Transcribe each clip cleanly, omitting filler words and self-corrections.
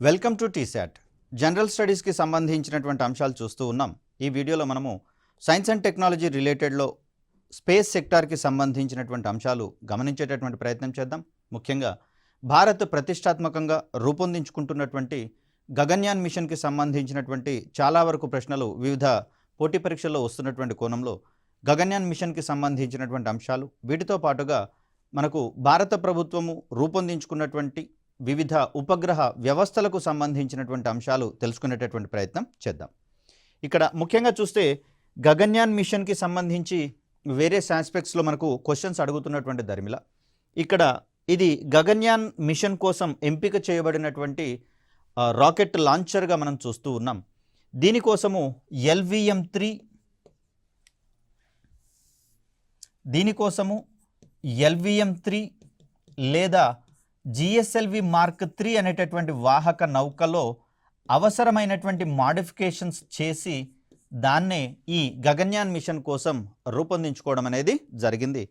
Welcome to T-SAT. General స్టడీస్కి సంబంధించినటువంటి అంశాలు చూస్తూ ఉన్నాం. ఈ వీడియోలో మనము సైన్స్ అండ్ టెక్నాలజీ రిలేటెడ్లో స్పేస్ సెక్టార్కి సంబంధించినటువంటి అంశాలు గమనించేటటువంటి ప్రయత్నం చేద్దాం. ముఖ్యంగా భారత్ ప్రతిష్టాత్మకంగా రూపొందించుకుంటున్నటువంటి గగన్యాన్ మిషన్కి సంబంధించినటువంటి చాలా వరకు ప్రశ్నలు వివిధ పోటీ పరీక్షల్లో వస్తున్నటువంటి కోణంలో గగన్యాన్ మిషన్కి సంబంధించినటువంటి అంశాలు, వీటితో పాటుగా మనకు భారత ప్రభుత్వము రూపొందించుకున్నటువంటి వివిధ ఉపగ్రహ వ్యవస్థలకు సంబంధించినటువంటి అంశాలు తెలుసుకునేటటువంటి ప్రయత్నం చేద్దాం. ఇక్కడ ముఖ్యంగా చూస్తే గగన్యాన్ మిషన్కి సంబంధించి వేరియస్ ఆస్పెక్ట్స్లో మనకు క్వశ్చన్స్ అడుగుతున్నటువంటి దరిమిల ఇక్కడ ఇది గగన్యాన్ మిషన్ కోసం ఎంపిక చేయబడినటువంటి రాకెట్ లాంచర్గా మనం చూస్తూ ఉన్నాం. దీనికోసము LVM-3 లేదా GSLV Mark 3 అనేటటువంటి వాహక నౌకలో అవసరమైనటువంటి మాడిఫికేషన్స్ చేసి దాన్నే ఈ గగన్యాన్ మిషన్ కోసం రూపొందించుకోవడం అనేది జరిగింది.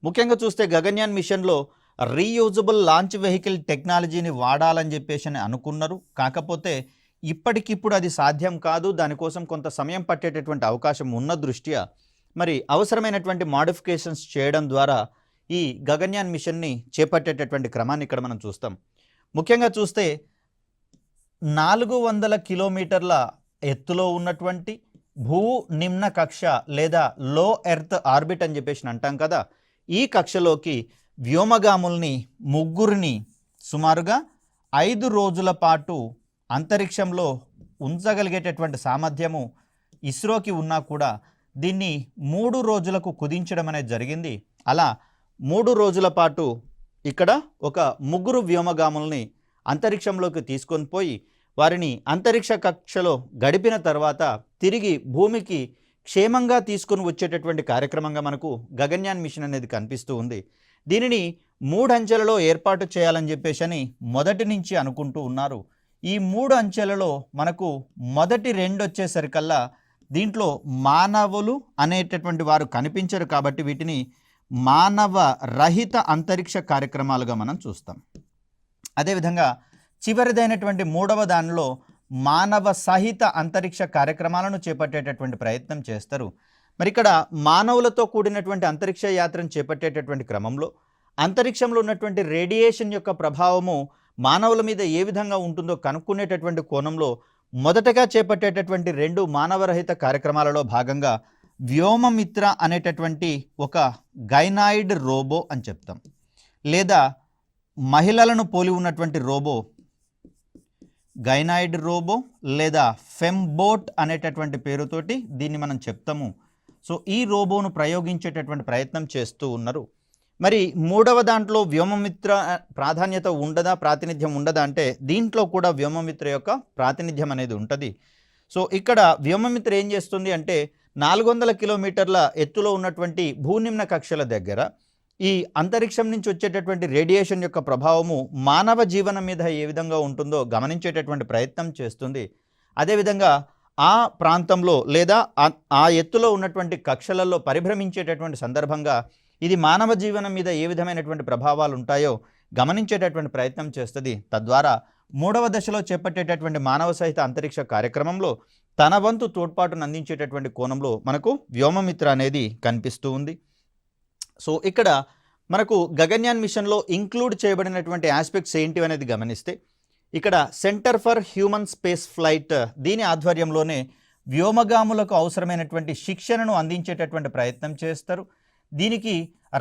ముఖ్యంగా చూస్తే గగన్యాన్ మిషన్లో రీయూజబుల్ లాంచ్ వెహికల్ టెక్నాలజీని వాడాలని చెప్పేసి అనుకున్నారు. కాకపోతే ఇప్పటికిప్పుడు అది సాధ్యం కాదు. దానికోసం కొంత సమయం పట్టేటటువంటి అవకాశం ఉన్న దృష్ట్యా మరి అవసరమైనటువంటి మాడిఫికేషన్స్ చేయడం ద్వారా ఈ గగన్యాన్ మిషన్ని చేపట్టేటటువంటి క్రమాన్ని ఇక్కడ మనం చూస్తాం. ముఖ్యంగా చూస్తే 400 కిలోమీటర్ల ఎత్తులో ఉన్నటువంటి భూ నిమ్న కక్ష లేదా లో ఎర్త్ ఆర్బిట్ అని చెప్పేసి అంటాం కదా, ఈ కక్షలోకి వ్యోమగాముల్ని ముగ్గురిని సుమారుగా 5 రోజుల పాటు అంతరిక్షంలో ఉంచగలిగేటటువంటి సామర్థ్యము ఇస్రోకి ఉన్నా కూడా దీన్ని 3 రోజులకు కుదించడం అనేది జరిగింది. అలా 3 రోజుల పాటు ఇక్కడ ఒక ముగ్గురు వ్యోమగాముల్ని అంతరిక్షంలోకి తీసుకొని పోయి వారిని అంతరిక్ష కక్షలో గడిపిన తర్వాత తిరిగి భూమికి క్షేమంగా తీసుకొని వచ్చేటటువంటి కార్యక్రమంగా మనకు గగన్యాన్ మిషన్ అనేది కనిపిస్తూ ఉంది. దీనిని 3 అంచెలలో ఏర్పాటు చేయాలని చెప్పేసి మొదటి నుంచి అనుకుంటూ ఉన్నారు. ఈ 3 అంచెలలో మనకు మొదటి 2 వచ్చేసరికల్లా దీంట్లో మానవులు అనేటటువంటి వారు కనిపించరు కాబట్టి వీటిని మానవ రహిత అంతరిక్ష కార్యక్రమాలుగా మనం చూస్తాం. అదేవిధంగా చివరిదైనటువంటి 3వ దానిలో మానవ సహిత అంతరిక్ష కార్యక్రమాలను చేపట్టేటటువంటి ప్రయత్నం చేస్తారు. మరి ఇక్కడ మానవులతో కూడినటువంటి అంతరిక్ష యాత్రను చేపట్టేటటువంటి క్రమంలో అంతరిక్షంలో ఉన్నటువంటి రేడియేషన్ యొక్క ప్రభావము మానవుల మీద ఏ విధంగా ఉంటుందో కనుక్కునేటటువంటి కోణంలో మొదటగా చేపట్టేటటువంటి 2 మానవరహిత కార్యక్రమాలలో భాగంగా వ్యోమమిత్ర అనేటటువంటి ఒక గైనాయిడ్ రోబో అని చెప్తాం, లేదా మహిళలను పోలి ఉన్నటువంటి రోబో గైనాయిడ్ రోబో లేదా ఫెంబోట్ అనేటటువంటి పేరుతోటి దీన్ని మనం చెప్తాము. సో ఈ రోబోను ప్రయోగించేటటువంటి ప్రయత్నం చేస్తూ ఉన్నారు. మరి 3వ దాంట్లో వ్యోమమిత్ర ప్రాధాన్యత ఉండదా, ప్రాతినిధ్యం ఉండదా అంటే దీంట్లో కూడా వ్యోమమిత్ర యొక్క ప్రాతినిధ్యం అనేది ఉంటుంది. సో ఇక్కడ వ్యోమమిత్ర ఏం చేస్తుంది అంటే 400 కిలోమీటర్ల ఎత్తులో ఉన్నటువంటి భూనిమ్న కక్షల దగ్గర ఈ అంతరిక్షం నుంచి వచ్చేటటువంటి రేడియేషన్ యొక్క ప్రభావము మానవ జీవనం మీద ఏ విధంగా ఉంటుందో గమనించేటటువంటి ప్రయత్నం చేస్తుంది. అదేవిధంగా ఆ ప్రాంతంలో లేదా ఆ ఎత్తులో ఉన్నటువంటి కక్షలలో పరిభ్రమించేటటువంటి సందర్భంగా ఇది మానవ జీవనం మీద ఏ విధమైనటువంటి ప్రభావాలు ఉంటాయో గమనించేటటువంటి ప్రయత్నం చేస్తుంది. తద్వారా 3వ దశలో చేపట్టేటటువంటి మానవ సహిత అంతరిక్ష కార్యక్రమంలో తన వంతు తోడ్పాటును అందించేటటువంటి కోణంలో మనకు వ్యోమమిత్ర అనేది కనిపిస్తూ ఉంది. సో ఇక్కడ మనకు గగన్యాన్ మిషన్లో ఇంక్లూడ్ చేయబడినటువంటి ఆస్పెక్ట్స్ ఏంటి అనేది గమనిస్తే ఇక్కడ centre for human space flight దీని ఆధ్వర్యంలోనే వ్యోమగాములకు అవసరమైనటువంటి శిక్షణను అందించేటటువంటి ప్రయత్నం చేస్తారు. దీనికి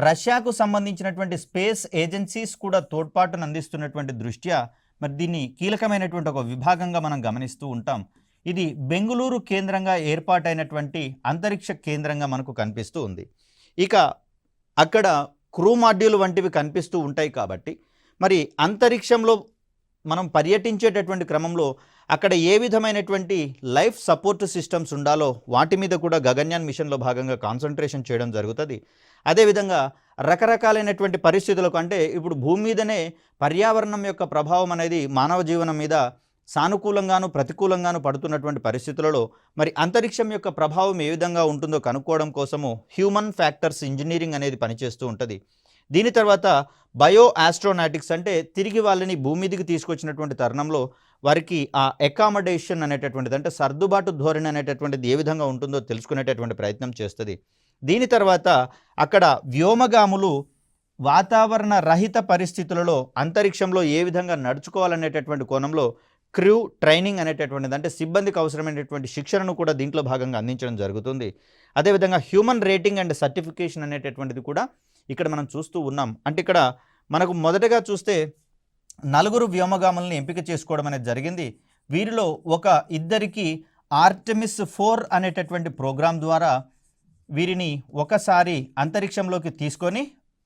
రష్యాకు సంబంధించినటువంటి స్పేస్ ఏజెన్సీస్ కూడా తోడ్పాటును అందిస్తున్నటువంటి దృష్ట్యా మరి దీన్ని కీలకమైనటువంటి ఒక విభాగంగా మనం గమనిస్తూ ఉంటాం. ఇది బెంగుళూరు కేంద్రంగా ఏర్పాటైనటువంటి అంతరిక్ష కేంద్రంగా మనకు కనిపిస్తూ ఉంది. ఇక అక్కడ క్రూ మాడ్యూల్ వంటివి కనిపిస్తూ ఉంటాయి కాబట్టి మరి అంతరిక్షంలో మనం పర్యటించేటటువంటి క్రమంలో అక్కడ ఏ విధమైనటువంటి లైఫ్ సపోర్ట్ సిస్టమ్స్ ఉండాలో వాటి మీద కూడా గగన్యాన్ మిషన్లో భాగంగా కాన్సన్ట్రేషన్ చేయడం జరుగుతుంది. అదేవిధంగా రకరకాలైనటువంటి పరిస్థితులకు అంటే ఇప్పుడు భూమి మీదనే పర్యావరణం యొక్క ప్రభావం అనేది మానవ జీవనం మీద సానుకూలంగాను ప్రతికూలంగాను పడుతున్నటువంటి పరిస్థితులలో మరి అంతరిక్షం యొక్క ప్రభావం ఏ విధంగా ఉంటుందో కనుక్కోవడం కోసము హ్యూమన్ ఫ్యాక్టర్స్ ఇంజనీరింగ్ అనేది పనిచేస్తూ ఉంటుంది. దీని తర్వాత బయో ఆస్ట్రోనాటిక్స్ అంటే తిరిగి వాళ్ళని భూమి మీదకి తీసుకొచ్చినటువంటి తరుణంలో వారికి ఆ అకామిడేషన్ అనేటటువంటిది అంటే సర్దుబాటు ధోరణి అనేటటువంటిది ఏ విధంగా ఉంటుందో తెలుసుకునేటటువంటి ప్రయత్నం చేస్తుంది. దీని తర్వాత అక్కడ వ్యోమగాములు వాతావరణ రహిత పరిస్థితులలో అంతరిక్షంలో ఏ విధంగా నడుచుకోవాలనేటటువంటి కోణంలో క్రూ ట్రైనింగ్ అనేటటువంటిది అంటే సిబ్బందికి అవసరమైనటువంటి శిక్షణను కూడా దీంట్లో భాగంగా అందించడం జరుగుతుంది. అదేవిధంగా హ్యూమన్ రేటింగ్ అండ్ సర్టిఫికేషన్ అనేటటువంటిది కూడా ఇక్కడ మనం చూస్తూ ఉన్నాం. అంటే ఇక్కడ మనకు మొదటగా చూస్తే 4 వ్యోమగాములను ఎంపిక చేసుకోవడం అనేది జరిగింది. వీరిలో ఒక ఇద్దరికి ఆర్టెమిస్ 4 అనేటటువంటి ప్రోగ్రాం ద్వారా వీరిని ఒకసారి అంతరిక్షంలోకి తీసుకొని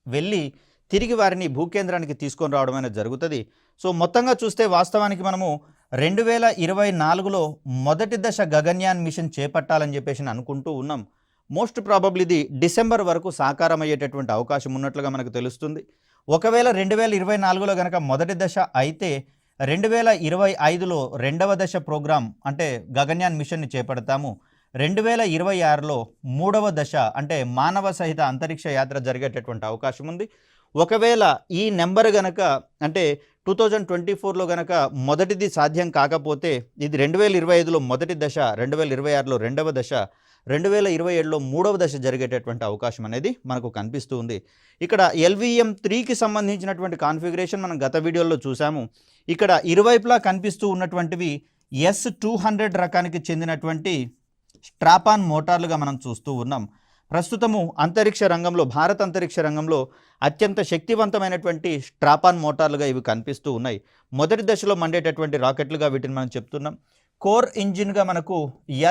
వెళ్ళి తిరిగి వారిని భూకేంద్రానికి తీసుకొని రావడం అనేది జరుగుతుంది. సో మొత్తంగా చూస్తే వాస్తవానికి మనము 2024లో మొదటి దశ గగన్యాన్ మిషన్ చేపట్టాలని చెప్పేసి అనుకుంటూ ఉన్నాం. మోస్ట్ ప్రాబబ్లీ ఇది డిసెంబర్ వరకు సాకారం అయ్యేటటువంటి అవకాశం ఉన్నట్లుగా మనకు తెలుస్తుంది. ఒకవేళ 2024లో కనుక మొదటి దశ అయితే 2025లో రెండవ దశ ప్రోగ్రాం అంటే గగన్యాన్ మిషన్ని చేపడతాము. 2026లో మూడవ దశ అంటే మానవ సహిత అంతరిక్ష యాత్ర జరిగేటటువంటి అవకాశం ఉంది. ఒకవేళ ఈ నెంబర్ గనక అంటే 2024లో గనక మొదటిది సాధ్యం కాకపోతే ఇది 2025లో మొదటి దశ, 2026లో రెండవ దశ, 2027లో మూడవ దశ జరిగేటటువంటి అవకాశం అనేది మనకు కనిపిస్తూ ఉంది. ఇక్కడ LVM-3కి సంబంధించినటువంటి కాన్ఫిగరేషన్ మనం గత వీడియోలో చూసాము. ఇక్కడ ఇరువైపులా కనిపిస్తూ ఉన్నటువంటివి S200 రకానికి చెందినటువంటి స్ట్రాపాన్ మోటార్లుగా మనం చూస్తూ ఉన్నాం. ప్రస్తుతము అంతరిక్ష రంగంలో భారత అంతరిక్ష రంగంలో అత్యంత శక్తివంతమైనటువంటి స్ట్రాపాన్ మోటార్లుగా ఇవి కనిపిస్తూ ఉన్నాయి. మొదటి దశలో మండేటటువంటి రాకెట్లుగా వీటిని మనం చెప్తున్నాం. కోర్ ఇంజిన్గా మనకు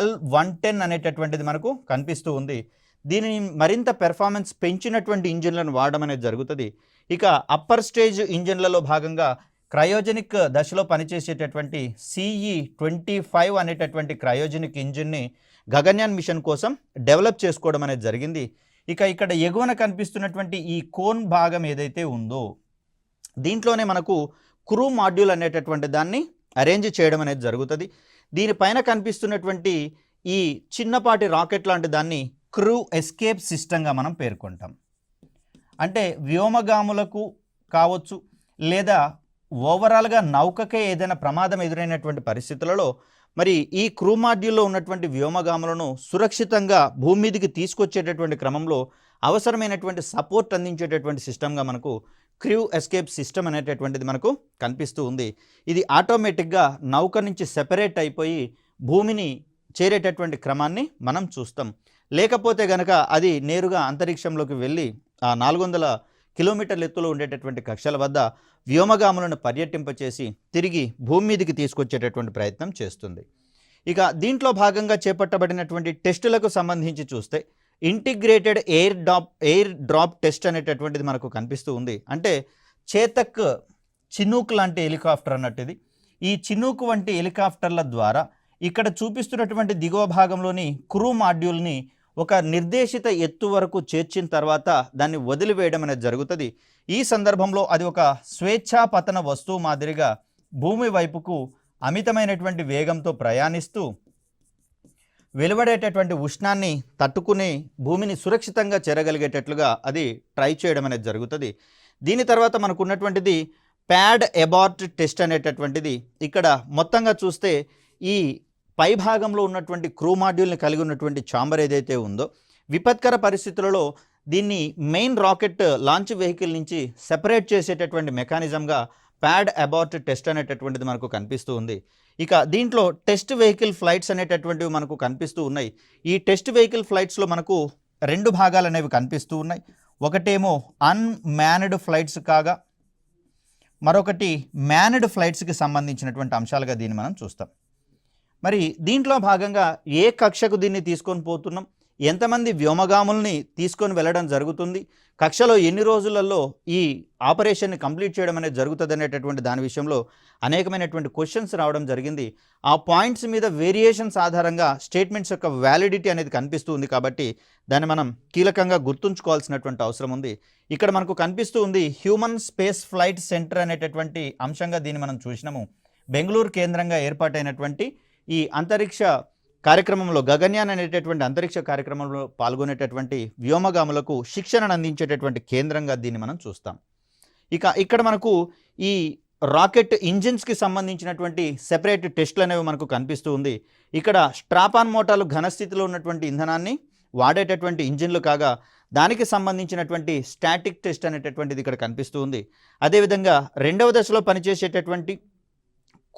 L110 అనేటటువంటిది మనకు కనిపిస్తూ ఉంది. దీనిని మరింత పెర్ఫార్మెన్స్ పెంచినటువంటి ఇంజిన్లను వాడడం అనేది జరుగుతుంది. ఇక అప్పర్ స్టేజ్ ఇంజిన్లలో భాగంగా క్రయోజెనిక్ దశలో పనిచేసేటటువంటి CE-25 అనేటటువంటి క్రయోజెనిక్ ఇంజిన్ని గగన్యాన్ మిషన్ కోసం డెవలప్ చేసుకోవడం అనేది జరిగింది. ఇక ఇక్కడ ఎగువన కనిపిస్తున్నటువంటి ఈ కోన్ భాగం ఏదైతే ఉందో దీంట్లోనే మనకు క్రూ మాడ్యూల్ అనేటటువంటి దాన్ని అరేంజ్ చేయడం అనేది జరుగుతుంది. దీనిపైన కనిపిస్తున్నటువంటి ఈ చిన్నపాటి రాకెట్ లాంటి దాన్ని క్రూ ఎస్కేప్ సిస్టంగా మనం పేర్కొంటాం. అంటే వ్యోమగాములకు కావచ్చు లేదా ఓవరాల్గా నౌకకే ఏదైనా ప్రమాదం ఎదురైనటువంటి పరిస్థితులలో మరి ఈ క్రూ మాడ్యూల్లో ఉన్నటువంటి వ్యోమగాములను సురక్షితంగా భూమి మీదకి తీసుకొచ్చేటటువంటి క్రమంలో అవసరమైనటువంటి సపోర్ట్ అందించేటటువంటి సిస్టమ్గా మనకు క్రూ ఎస్కేప్ సిస్టమ్ అనేటటువంటిది మనకు కనిపిస్తూ ఉంది. ఇది ఆటోమేటిక్గా నౌక నుంచి సెపరేట్ అయిపోయి భూమిని చేరేటటువంటి క్రమాన్ని మనం చూస్తాం. లేకపోతే గనక అది నేరుగా అంతరిక్షంలోకి వెళ్ళి ఆ 400 కిలోమీటర్ల ఎత్తులో ఉండేటటువంటి కక్షల వద్ద వ్యోమగాములను పర్యటింపచేసి తిరిగి భూమి మీదకి తీసుకొచ్చేటటువంటి ప్రయత్నం చేస్తుంది. ఇక దీంట్లో భాగంగా చేపట్టబడినటువంటి టెస్టులకు సంబంధించి చూస్తే ఇంటిగ్రేటెడ్ ఎయిర్ డ్రాప్ టెస్ట్ అనేటటువంటిది మనకు కనిపిస్తూ ఉంది. అంటే చేతక్ చినూక్ లాంటి హెలికాప్టర్ అన్నట్టుది. ఈ చినూక్ వంటి హెలికాప్టర్ల ద్వారా ఇక్కడ చూపిస్తున్నటువంటి దిగువ భాగంలోని క్రూ మాడ్యూల్ని ఒక నిర్దేశిత ఎత్తు వరకు చేర్చిన తర్వాత దాన్ని వదిలివేయడం అనేది జరుగుతుంది. ఈ సందర్భంలో అది ఒక స్వేచ్ఛా పతన వస్తువు మాదిరిగా భూమి వైపుకు అమితమైనటువంటి వేగంతో ప్రయాణిస్తూ వెలువడేటటువంటి ఉష్ణాన్ని తట్టుకుని భూమిని సురక్షితంగా చేరగలిగేటట్లుగా అది ట్రై చేయడం అనేది జరుగుతుంది. దీని తర్వాత మనకు ఉన్నటువంటిది ప్యాడ్ అబార్ట్ టెస్ట్ అనేటటువంటిది. ఇక్కడ మొత్తంగా చూస్తే ఈ పై భాగంలో ఉన్నటువంటి క్రూ మాడ్యూల్ని కలిగి ఉన్నటువంటి ఛాంబర్ ఏదైతే ఉందో విపత్కర పరిస్థితులలో దీన్ని మెయిన్ రాకెట్ లాంచ్ వెహికల్ నుంచి సెపరేట్ చేసేటటువంటి మెకానిజంగా ప్యాడ్ అబార్ట్ టెస్ట్ అనేటటువంటిది మనకు కనిపిస్తూ ఉంది. ఇక దీంట్లో టెస్ట్ వెహికల్ ఫ్లైట్స్ అనేటటువంటివి మనకు కనిపిస్తూ ఉన్నాయి. ఈ టెస్ట్ వెహికల్ ఫ్లైట్స్లో మనకు 2 భాగాలు అనేవి కనిపిస్తూ ఉన్నాయి. ఒకటేమో అన్మ్యాన్డ్ ఫ్లైట్స్ కాగా మరొకటి మ్యాన్డ్ ఫ్లైట్స్కి సంబంధించినటువంటి అంశాలుగా దీన్ని మనం చూస్తాం. మరి దీంట్లో భాగంగా ఏ కక్షకు దీన్ని తీసుకొని పోతున్నాం, ఎంతమంది వ్యోమగాముల్ని తీసుకొని వెళ్ళడం జరుగుతుంది, కక్షలో ఎన్ని రోజులలో ఈ ఆపరేషన్ని కంప్లీట్ చేయడం అనేది జరుగుతుంది అనేటటువంటి దాని విషయంలో అనేకమైనటువంటి క్వశ్చన్స్ రావడం జరిగింది. ఆ పాయింట్స్ మీద వేరియేషన్స్ ఆధారంగా స్టేట్మెంట్స్ యొక్క వ్యాలిడిటీ అనేది కనిపిస్తూ ఉంది. కాబట్టి దాన్ని మనం కీలకంగా గుర్తుంచుకోవాల్సినటువంటి అవసరం ఉంది. ఇక్కడ మనకు కనిపిస్తూ ఉంది హ్యూమన్ స్పేస్ ఫ్లైట్ సెంటర్ అనేటటువంటి అంశంగా దీన్ని మనం చూసినాము. బెంగళూరు కేంద్రంగా ఏర్పాటైనటువంటి ఈ అంతరిక్ష కార్యక్రమంలో గగన్యాన్ అనేటటువంటి అంతరిక్ష కార్యక్రమంలో పాల్గొనేటటువంటి వ్యోమగాములకు శిక్షణను అందించేటటువంటి కేంద్రంగా దీన్ని మనం చూస్తాం. ఇక ఇక్కడ మనకు ఈ రాకెట్ ఇంజిన్స్కి సంబంధించినటువంటి సెపరేట్ టెస్టులు అనేవి మనకు కనిపిస్తూ ఉంది. ఇక్కడ స్ట్రాపాన్ మోటార్లు ఘనస్థితిలో ఉన్నటువంటి ఇంధనాన్ని వాడేటటువంటి ఇంజిన్లు కాగా దానికి సంబంధించినటువంటి స్టాటిక్ టెస్ట్ అనేటటువంటిది ఇక్కడ కనిపిస్తూ ఉంది. అదేవిధంగా రెండవ దశలో పనిచేసేటటువంటి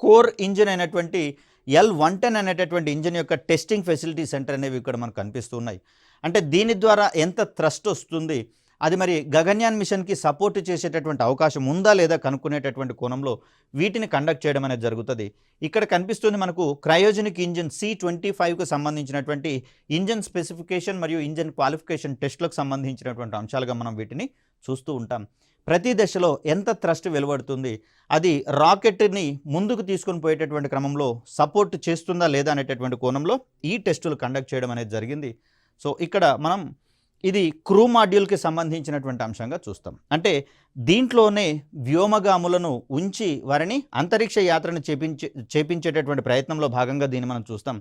కోర్ ఇంజిన్ అయినటువంటి L110 అనేటటువంటి ఇంజిన్ యొక్క టెస్టింగ్ ఫెసిలిటీ సెంటర్ అనేవి ఇక్కడ మనకు కనిపిస్తూ ఉన్నాయి. అంటే దీని ద్వారా ఎంత థ్రస్ట్ వస్తుంది, అది మరి గగన్యాన్ మిషన్కి సపోర్ట్ చేసేటటువంటి అవకాశం ఉందా లేదా కనుక్కునేటటువంటి కోణంలో వీటిని కండక్ట్ చేయడం అనేది జరుగుతుంది. ఇక్కడ కనిపిస్తుంది మనకు క్రయోజెనిక్ ఇంజిన్ C25కు సంబంధించినటువంటి ఇంజిన్ స్పెసిఫికేషన్ మరియు ఇంజిన్ క్వాలిఫికేషన్ టెస్టులకు సంబంధించినటువంటి అంశాలుగా మనం వీటిని చూస్తూ ఉంటాం. ప్రతి దశలో ఎంత థ్రస్ట్ వెలువడుతుంది, అది రాకెట్ని ముందుకు తీసుకొని పోయేటటువంటి క్రమంలో సపోర్ట్ చేస్తుందా లేదా అనేటటువంటి కోణంలో ఈ టెస్టులు కండక్ట్ చేయడం అనేది జరిగింది. సో ఇక్కడ మనం ఇది క్రూ మాడ్యూల్కి సంబంధించినటువంటి అంశంగా చూస్తాం. అంటే దీంట్లోనే వ్యోమగాములను ఉంచి వారిని అంతరిక్ష యాత్రను చేపించేటటువంటి ప్రయత్నంలో భాగంగా దీన్ని మనం చూస్తాం.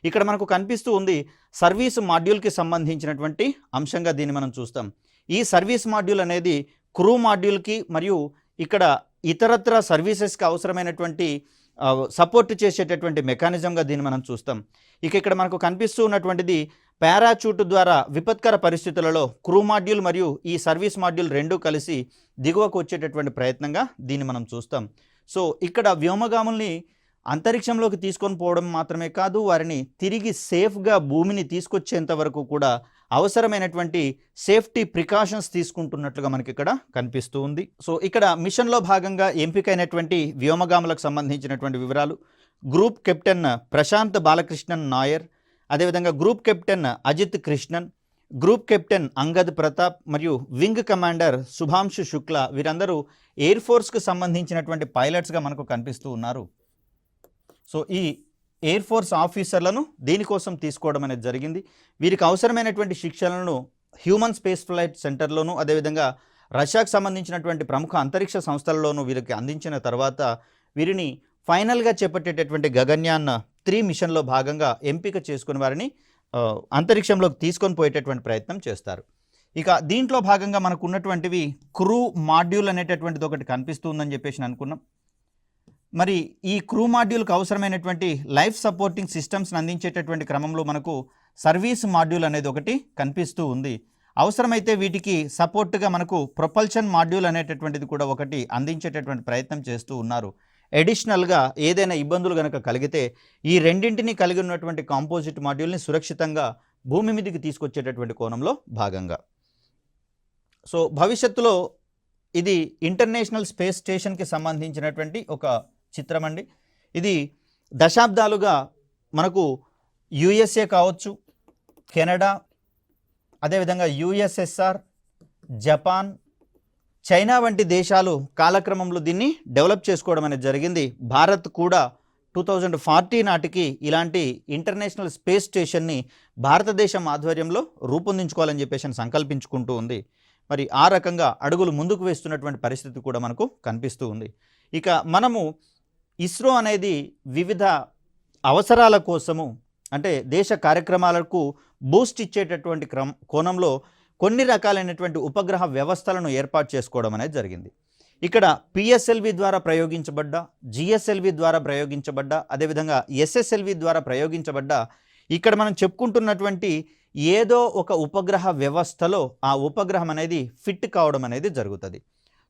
ఇక్కడ మనకు కనిపిస్తూ ఉంది సర్వీస్ మాడ్యూల్కి సంబంధించినటువంటి అంశంగా దీన్ని మనం చూస్తాం. ఈ సర్వీస్ మాడ్యూల్ అనేది క్రూ మాడ్యూల్కి మరియు ఇక్కడ ఇతరత్ర సర్వీసెస్కి అవసరమైనటువంటి సపోర్ట్ చేసేటటువంటి మెకానిజంగా దీన్ని మనం చూస్తాం. ఇక్కడ మనకు కనిపిస్తూ ఉన్నటువంటిది పారాచూట్ ద్వారా విపత్కర పరిస్థితులలో క్రూ మాడ్యూల్ మరియు ఈ సర్వీస్ మాడ్యూల్ రెండూ కలిసి దిగువకు వచ్చేటటువంటి ప్రయత్నంగా దీన్ని మనం చూస్తాం. సో ఇక్కడ వ్యోమగాముల్ని అంతరిక్షంలోకి తీసుకొని పోవడం మాత్రమే కాదు, వారిని తిరిగి సేఫ్గా భూమిని తీసుకొచ్చేంత వరకు కూడా అవసరమైనటువంటి సేఫ్టీ ప్రికాషన్స్ తీసుకుంటున్నట్లుగా మనకి ఇక్కడ కనిపిస్తూ ఉంది. సో ఇక్కడ మిషన్లో భాగంగా ఎంపికైనటువంటి వ్యోమగాములకు సంబంధించినటువంటి వివరాలు: గ్రూప్ కెప్టెన్ ప్రశాంత్ బాలకృష్ణన్ నాయర్, అదేవిధంగా group captain Ajit Krishnan, group captain Angad Pratap మరియు వింగ్ కమాండర్ శుభాంశు శుక్లా. వీరందరూ ఎయిర్ ఫోర్స్కు సంబంధించినటువంటి పైలట్స్గా మనకు కనిపిస్తూ ఉన్నారు. సో ఈ ఎయిర్ ఫోర్స్ ఆఫీసర్లను దీనికోసం తీసుకోవడం అనేది జరిగింది. వీరికి అవసరమైనటువంటి శిక్షణలను హ్యూమన్ స్పేస్ ఫ్లైట్ సెంటర్లోను, అదేవిధంగా రష్యాకు సంబంధించినటువంటి ప్రముఖ అంతరిక్ష సంస్థలలోనూ వీరికి అందించిన తర్వాత వీరిని ఫైనల్గా చేపట్టేటటువంటి గగన్యాన్ 3 మిషన్లో భాగంగా ఎంపిక చేసుకుని వారిని అంతరిక్షంలోకి తీసుకొని పోయేటటువంటి ప్రయత్నం చేస్తారు. ఇక దీంట్లో భాగంగా మనకు ఉన్నటువంటివి క్రూ మాడ్యూల్ అనేటటువంటిది ఒకటి కనిపిస్తుందని చెప్పేసి అనుకున్నాం. మరి ఈ క్రూ మాడ్యూల్కి అవసరమైనటువంటి లైఫ్ సపోర్టింగ్ సిస్టమ్స్ని అందించేటటువంటి క్రమంలో మనకు సర్వీస్ మాడ్యూల్ అనేది ఒకటి కనిపిస్తూ ఉంది. అవసరమైతే వీటికి సపోర్ట్గా మనకు ప్రొపల్షన్ మాడ్యూల్ అనేటటువంటిది కూడా ఒకటి అందించేటటువంటి ప్రయత్నం చేస్తూ ఉన్నారు. అడిషనల్గా ఏదైనా ఇబ్బందులు కనుక కలిగితే ఈ రెండింటిని కలిగి ఉన్నటువంటి కాంపోజిట్ మాడ్యూల్ని సురక్షితంగా భూమి మీదకి తీసుకొచ్చేటటువంటి కోణంలో భాగంగా. సో భవిష్యత్తులో ఇది ఇంటర్నేషనల్ స్పేస్ స్టేషన్కి సంబంధించినటువంటి ఒక చిత్రం అండి. ఇది దశాబ్దాలుగా మనకు USA కావచ్చు, కెనడా, అదేవిధంగా USSR, జపాన్, చైనా వంటి దేశాలు కాలక్రమంలో దీన్ని డెవలప్ చేసుకోవడం అనేది జరిగింది. భారత్ కూడా 2040 నాటికి ఇలాంటి ఇంటర్నేషనల్ స్పేస్ స్టేషన్ని భారతదేశం ఆధ్వర్యంలో రూపొందించుకోవాలని చెప్పేసి సంకల్పించుకుంటూ ఉంది. మరి ఆ రకంగా అడుగులు ముందుకు వేస్తున్నటువంటి పరిస్థితి కూడా మనకు కనిపిస్తూ ఉంది. ఇక మనము ఇస్రో అనేది వివిధ అవసరాల కోసము, అంటే దేశ కార్యక్రమాలకు బూస్ట్ ఇచ్చేటటువంటి కోణంలో కొన్ని రకాలైనటువంటి ఉపగ్రహ వ్యవస్థలను ఏర్పాటు చేసుకోవడం అనేది జరిగింది. ఇక్కడ PSLV ద్వారా ప్రయోగించబడ్డ, GSLV ద్వారా ప్రయోగించబడ్డ, అదేవిధంగా SSLV ద్వారా ప్రయోగించబడ్డ ఇక్కడ మనం చెప్పుకుంటున్నటువంటి ఏదో ఒక ఉపగ్రహ వ్యవస్థలో ఆ ఉపగ్రహం అనేది ఫిట్ కావడం అనేది జరుగుతుంది.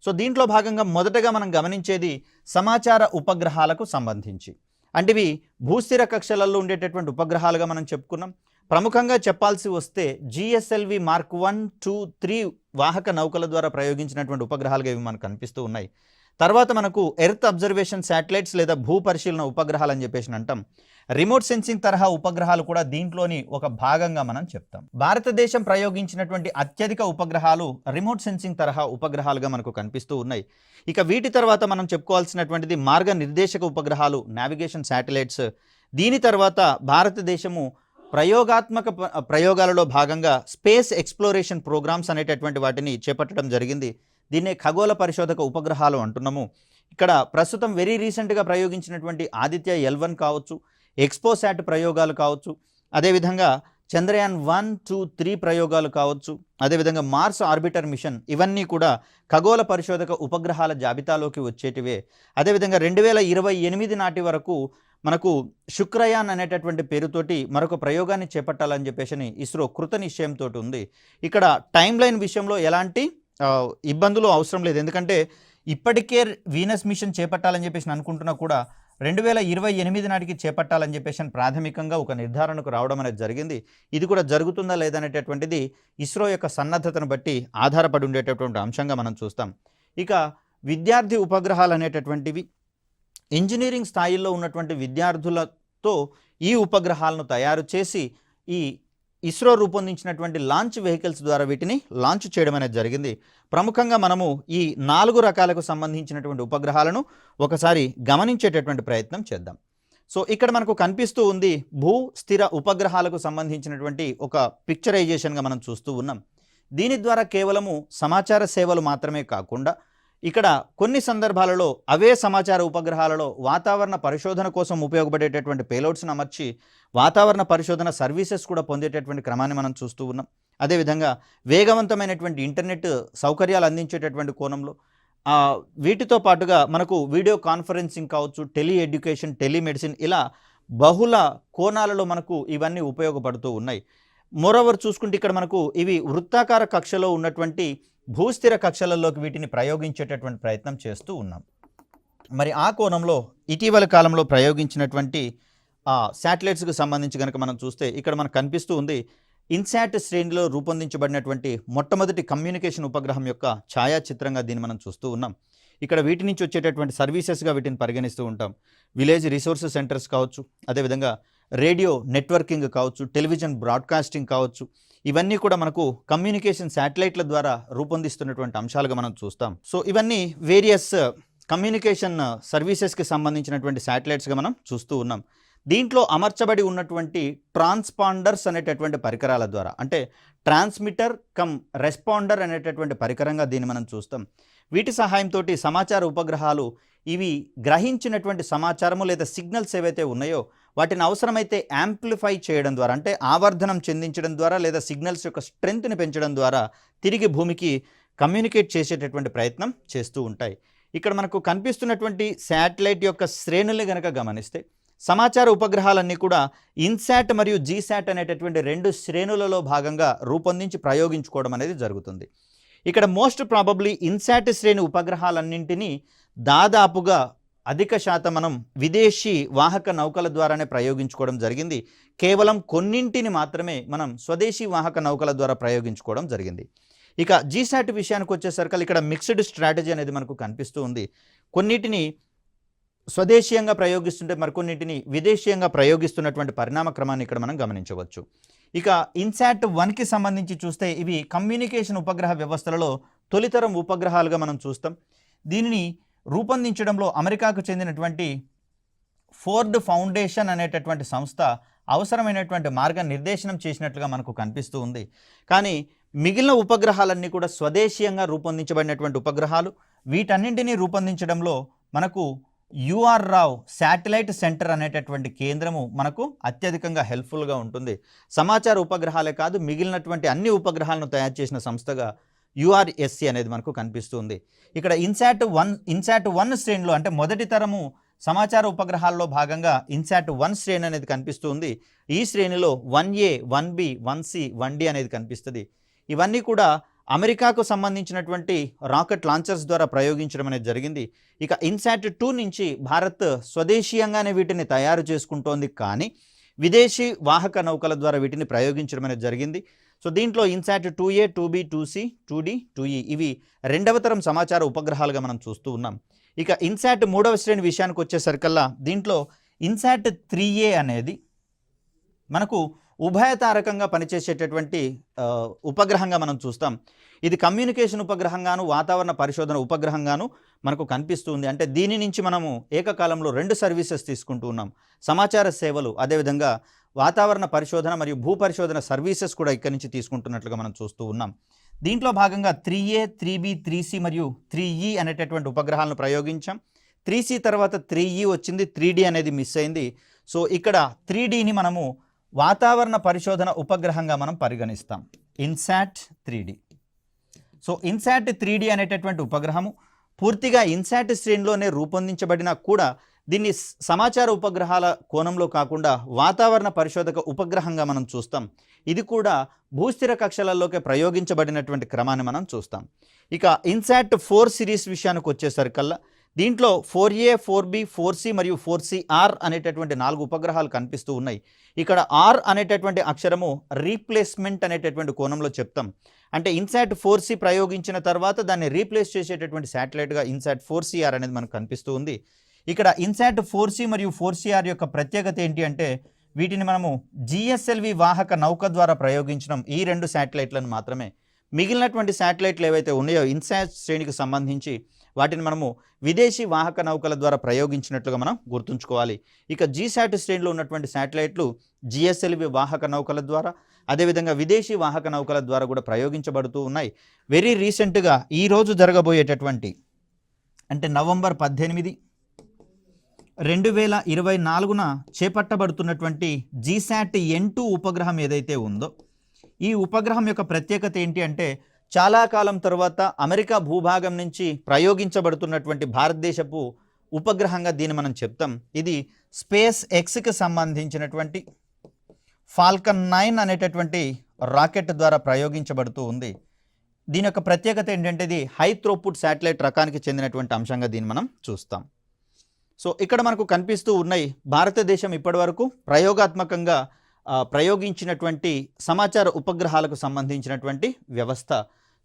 సో దీంట్లో భాగంగా మొదటగా మనం గమనించేది సమాచార ఉపగ్రహాలకు సంబంధించి, అంటే ఇవి భూస్థిర కక్షలలో ఉండేటటువంటి ఉపగ్రహాలుగా మనం చెప్పుకున్నాం. ప్రముఖంగా చెప్పాల్సి వస్తే GSLV Mark 1, 2, 3 వాహక నౌకల ద్వారా ప్రయోగించినటువంటి ఉపగ్రహాలుగా ఇవి మనకు కనిపిస్తూ ఉన్నాయి. తర్వాత మనకు ఎర్త్ అబ్జర్వేషన్ శాటిలైట్స్ లేదా భూ పరిశీలన ఉపగ్రహాలు అని చెప్పేసి అంటాం. రిమోట్ సెన్సింగ్ తరహా ఉపగ్రహాలు కూడా దీంట్లోని ఒక భాగంగా మనం చెప్తాం. భారతదేశం ప్రయోగించినటువంటి అత్యధిక ఉపగ్రహాలు రిమోట్ సెన్సింగ్ తరహా ఉపగ్రహాలుగా మనకు కనిపిస్తూ ఉన్నాయి. ఇక వీటి తర్వాత మనం చెప్పుకోవాల్సినటువంటిది మార్గ నిర్దేశక ఉపగ్రహాలు, నావిగేషన్ శాటిలైట్స్. దీని తర్వాత భారతదేశము ప్రయోగాత్మక ప్రయోగాలలో భాగంగా స్పేస్ ఎక్స్ప్లోరేషన్ ప్రోగ్రామ్స్ అనేటటువంటి వాటిని చేపట్టడం జరిగింది. దీన్నే ఖగోళ పరిశోధక ఉపగ్రహాలు అంటున్నాము. ఇక్కడ ప్రస్తుతం వెరీ రీసెంట్గా ప్రయోగించినటువంటి ఆదిత్య L1 కావచ్చు, ఎక్స్పోసాట్ ప్రయోగాలు కావచ్చు, అదేవిధంగా చంద్రయాన్ 1, 2, 3 ప్రయోగాలు కావచ్చు, అదేవిధంగా మార్స్ ఆర్బిటర్ మిషన్, ఇవన్నీ కూడా ఖగోళ పరిశోధక ఉపగ్రహాల జాబితాలోకి వచ్చేటివే. అదేవిధంగా 2028 నాటి వరకు మనకు శుక్రయాన్ అనేటటువంటి పేరుతోటి మరొక ప్రయోగాన్ని చేపట్టాలని చెప్పేసి ఇస్రో కృత నిశ్చయంతో ఉంది. ఇక్కడ టైం లైన్ విషయంలో ఎలాంటి ఇబ్బందులు అవసరం లేదు. ఎందుకంటే ఇప్పటికే వీనస్ మిషన్ చేపట్టాలని చెప్పేసి అనుకుంటున్నా కూడా 2028 నాటికి చేపట్టాలని చెప్పేసి ప్రాథమికంగా ఒక నిర్ధారణకు రావడం అనేది జరిగింది. ఇది కూడా జరుగుతుందా లేదనేటటువంటిది ఇస్రో యొక్క సన్నద్ధతను బట్టి ఆధారపడి ఉండేటటువంటి అంశంగా మనం చూస్తాం. ఇక విద్యార్థి ఉపగ్రహాలు అనేటటువంటివి ఇంజనీరింగ్ స్థాయిలో ఉన్నటువంటి విద్యార్థులతో ఈ ఉపగ్రహాలను తయారు చేసి ఈ ఇస్రో రూపొందించినటువంటి లాంచ్ వెహికల్స్ ద్వారా వీటిని లాంచ్ చేయడం అనేది జరిగింది. ప్రముఖంగా మనము ఈ 4 రకాలకు సంబంధించినటువంటి ఉపగ్రహాలను ఒకసారి గమనించేటటువంటి ప్రయత్నం చేద్దాం. సో ఇక్కడ మనకు కనిపిస్తూ ఉంది భూ స్థిర ఉపగ్రహాలకు సంబంధించినటువంటి ఒక పిక్చరైజేషన్గా మనం చూస్తూ ఉన్నాం. దీని ద్వారా కేవలము సమాచార సేవలు మాత్రమే కాకుండా ఇక్కడ కొన్ని సందర్భాలలో అవే సమాచార ఉపగ్రహాలలో వాతావరణ పరిశోధన కోసం ఉపయోగపడేటటువంటి పేలోడ్స్ను అమర్చి వాతావరణ పరిశోధన సర్వీసెస్ కూడా పొందేటటువంటి క్రమాన్ని మనం చూస్తూ ఉన్నాం. అదేవిధంగా వేగవంతమైనటువంటి ఇంటర్నెట్ సౌకర్యాలు అందించేటటువంటి కోణంలో వీటితో పాటుగా మనకు వీడియో కాన్ఫరెన్సింగ్ కావచ్చు, టెలి ఎడ్యుకేషన్, టెలిమెడిసిన్, ఇలా బహుళ కోణాలలో మనకు ఇవన్నీ ఉపయోగపడుతూ ఉన్నాయి. మోరోవర్ చూసుకుంటే ఇక్కడ మనకు ఇవి వృత్తాకార కక్షలో ఉన్నటువంటి భూస్థిర కక్షలలోకి వీటిని ప్రయోగించేటటువంటి ప్రయత్నం చేస్తూ ఉన్నాం. మరి ఆ కోణంలో ఇటీవల కాలంలో ప్రయోగించినటువంటి శాటిలైట్స్కి సంబంధించి కనుక మనం చూస్తే ఇక్కడ మనకు కనిపిస్తూ ఉంది ఇన్సాట్ శ్రేణిలో రూపొందించబడినటువంటి మొట్టమొదటి కమ్యూనికేషన్ ఉపగ్రహం యొక్క ఛాయాచిత్రంగా దీన్ని మనం చూస్తూ ఉన్నాం. ఇక్కడ వీటి నుంచి వచ్చేటటువంటి సర్వీసెస్గా వీటిని పరిగణిస్తూ ఉంటాం. విలేజ్ రిసోర్స్ సెంటర్స్ కావచ్చు, అదేవిధంగా రేడియో నెట్వర్కింగ్ కావచ్చు, టెలివిజన్ బ్రాడ్కాస్టింగ్ కావచ్చు, ఇవన్నీ కూడా మనకు కమ్యూనికేషన్ శాటిలైట్ల ద్వారా రూపొందిస్తున్నటువంటి అంశాలుగా మనం చూస్తాం. సో ఇవన్నీ వేరియస్ కమ్యూనికేషన్ సర్వీసెస్కి సంబంధించినటువంటి శాటిలైట్స్గా మనం చూస్తూ ఉన్నాం. దీంట్లో అమర్చబడి ఉన్నటువంటి ట్రాన్స్పాండర్స్ అనేటటువంటి పరికరాల ద్వారా, అంటే ట్రాన్స్మిటర్ కమ్ రెస్పాండర్ అనేటటువంటి పరికరంగా దీన్ని మనం చూస్తాం. వీటి సహాయంతో సమాచార ఉపగ్రహాలు ఇవి గ్రహించినటువంటి సమాచారము లేదా సిగ్నల్స్ ఏవైతే ఉన్నాయో వాటిని అవసరమైతే యాంప్లిఫై చేయడం ద్వారా, అంటే ఆవర్ధనం చెందించడం ద్వారా లేదా సిగ్నల్స్ యొక్క స్ట్రెంగ్త్ని పెంచడం ద్వారా తిరిగి భూమికి కమ్యూనికేట్ చేసేటటువంటి ప్రయత్నం చేస్తూ ఉంటాయి. ఇక్కడ మనకు కనిపిస్తున్నటువంటి శాటిలైట్ యొక్క శ్రేణుల్ని కనుక గమనిస్తే సమాచార ఉపగ్రహాలన్నీ కూడా ఇన్సాట్ మరియు జీసాట్ అనేటటువంటి 2 శ్రేణులలో భాగంగా రూపొందించి ప్రయోగించుకోవడం అనేది జరుగుతుంది. ఇక్కడ మోస్ట్ ప్రాబబ్లీ ఇన్సాట్ శ్రేణి ఉపగ్రహాలన్నింటినీ దాదాపుగా అధిక శాతం మనం విదేశీ వాహక నౌకల ద్వారానే ప్రయోగించుకోవడం జరిగింది. కేవలం కొన్నింటిని మాత్రమే మనం స్వదేశీ వాహక నౌకల ద్వారా ప్రయోగించుకోవడం జరిగింది. ఇక జీసాట్ విషయానికి వచ్చేసరికి ఇక్కడ మిక్స్డ్ స్ట్రాటజీ అనేది మనకు కనిపిస్తూ ఉంది. కొన్నిటిని స్వదేశీయంగా ప్రయోగిస్తుంటే మరికొన్నింటిని విదేశీయంగా ప్రయోగిస్తున్నటువంటి పరిణామ క్రమాన్ని ఇక్కడ మనం గమనించవచ్చు. ఇక ఇన్సాట్ 1కి సంబంధించి చూస్తే ఇవి కమ్యూనికేషన్ ఉపగ్రహ వ్యవస్థలలో తొలితరం ఉపగ్రహాలుగా మనం చూస్తాం. దీనిని రూపొందించడంలో అమెరికాకు చెందినటువంటి ఫోర్డ్ ఫౌండేషన్ అనేటటువంటి సంస్థ అవసరమైనటువంటి మార్గ నిర్దేశనం చేసినట్లుగా మనకు కనిపిస్తూ ఉంది. కానీ మిగిలిన ఉపగ్రహాలన్నీ కూడా స్వదేశీయంగా రూపొందించబడినటువంటి ఉపగ్రహాలు. వీటన్నింటినీ రూపొందించడంలో మనకు యుఆర్ రావ్ శాటిలైట్ సెంటర్ అనేటటువంటి కేంద్రము మనకు అత్యధికంగా హెల్ప్ఫుల్గా ఉంటుంది. సమాచార ఉపగ్రహాలే కాదు, మిగిలినటువంటి అన్ని ఉపగ్రహాలను తయారు చేసిన సంస్థగా యుఆర్ఎస్సి అనేది మనకు కనిపిస్తుంది. ఇక్కడ ఇన్సాట్ 1 శ్రేణిలో, అంటే మొదటి తరము సమాచార ఉపగ్రహాల్లో భాగంగా ఇన్సాట్ 1 శ్రేణి అనేది కనిపిస్తుంది. ఈ శ్రేణిలో 1A, 1B, 1C, 1D అనేది కనిపిస్తుంది. ఇవన్నీ కూడా అమెరికాకు సంబంధించినటువంటి రాకెట్ లాంచర్స్ ద్వారా ప్రయోగించడం అనేది జరిగింది. ఇక ఇన్సాట్ 2 నుంచి భారత్ స్వదేశీయంగానే వీటిని తయారు చేసుకుంటోంది, కానీ విదేశీ వాహక నౌకల ద్వారా వీటిని ప్రయోగించడం అనేది జరిగింది. సో దీంట్లో INSAT 2A, 2B, 2C, 2D, 2E ఇవి 2వ తరం సమాచార ఉపగ్రహాలుగా మనం చూస్తూ ఉన్నాం. ఇక ఇన్సాట్ 3వ శ్రేణి విషయానికి వచ్చేసరికల్లా దీంట్లో ఇన్సాట్ 3A అనేది మనకు ఉభయతారకంగా పనిచేసేటటువంటి ఉపగ్రహంగా మనం చూస్తాం. ఇది కమ్యూనికేషన్ ఉపగ్రహంగాను వాతావరణ పరిశోధన ఉపగ్రహంగాను మనకు కనిపిస్తుంది. అంటే దీని నుంచి మనము ఏకకాలంలో 2 సర్వీసెస్ తీసుకుంటూ ఉన్నాం. సమాచార సేవలు, అదేవిధంగా వాతావరణ పరిశోధన మరియు భూ పరిశోధన సర్వీసెస్ కూడా ఇక్కడి నుంచి తీసుకుంటున్నట్లుగా మనం చూస్తూ ఉన్నాం. దీంట్లో భాగంగా 3A, 3B, 3C మరియు 3E అనేటటువంటి ఉపగ్రహాలను ప్రయోగించాం. 3C తర్వాత 3E వచ్చింది, 3D అనేది మిస్ అయింది. సో ఇక్కడ 3Dని మనము వాతావరణ పరిశోధన ఉపగ్రహంగా మనం పరిగణిస్తాం. INSAT 3D. So INSAT 3D అనేటటువంటి ఉపగ్రహము పూర్తిగా ఇన్సాట్ శ్రేణిలోనే రూపొందించబడినా కూడా దీన్ని సమాచార ఉపగ్రహాల కోణంలో కాకుండా వాతావరణ పరిశోధక ఉపగ్రహంగా మనం చూస్తాం. ఇది కూడా భూస్థిర కక్షలలోకి ప్రయోగించబడినటువంటి క్రమాన్ని మనం చూస్తాం. ఇక ఇన్సాట్ 4 సిరీస్ విషయానికి వచ్చేసరికల్లా దీంట్లో 4A, 4B, 4C మరియు 4CR అనేటటువంటి 4 ఉపగ్రహాలు కనిపిస్తూ ఉన్నాయి. ఇక్కడ ఆర్ అనేటటువంటి అక్షరము రీప్లేస్మెంట్ అనేటటువంటి కోణంలో చెప్తాం. అంటే ఇన్సాట్ 4C ప్రయోగించిన తర్వాత దాన్ని రీప్లేస్ చేసేటటువంటి శాటిలైట్గా ఇన్సాట్ 4CR అనేది మనకు కనిపిస్తూ ఉంది. ఇక్కడ ఇన్సాట్ 4C మరియు 4CR యొక్క ప్రత్యేకత ఏంటి అంటే వీటిని మనము GSLV వాహక నౌక ద్వారా ప్రయోగించడం ఈ 2 శాటిలైట్లను మాత్రమే. మిగిలినటువంటి శాటిలైట్లు ఏవైతే ఉన్నాయో ఇన్సాట్ శ్రేణికి సంబంధించి వాటిని మనము విదేశీ వాహక నౌకల ద్వారా ప్రయోగించినట్లుగా మనం గుర్తుంచుకోవాలి. ఇక జీశాట్ శ్రేణిలో ఉన్నటువంటి శాటిలైట్లు GSLV వాహక నౌకల ద్వారా అదేవిధంగా విదేశీ వాహక నౌకల ద్వారా కూడా ప్రయోగించబడుతూ ఉన్నాయి. వెరీ రీసెంట్గా ఈరోజు జరగబోయేటటువంటి అంటే నవంబర్ 18, 2024న చేపట్టబడుతున్నటువంటి జీశాట్ N2 ఉపగ్రహం ఏదైతే ఉందో ఈ ఉపగ్రహం యొక్క ప్రత్యేకత ఏంటి అంటే చాలా కాలం తర్వాత అమెరికా భూభాగం నుంచి ప్రయోగించబడుతున్నటువంటి భారతదేశపు ఉపగ్రహంగా దీన్ని మనం చెప్తాం. ఇది స్పేస్ ఎక్స్కి సంబంధించినటువంటి ఫాల్కన్ 9 అనేటటువంటి రాకెట్ ద్వారా ప్రయోగించబడుతూ ఉంది. దీని యొక్క ప్రత్యేకత ఏంటంటే ఇది హై థ్రోపుట్ శాటిలైట్ రకానికి చెందినటువంటి అంశంగా దీన్ని మనం చూస్తాం. సో ఇక్కడ మనకు కనిపిస్తూ ఉన్నాయి భారతదేశం ఇప్పటివరకు ప్రయోగాత్మకంగా ప్రయోగించినటువంటి సమాచార ఉపగ్రహాలకు సంబంధించినటువంటి వ్యవస్థ.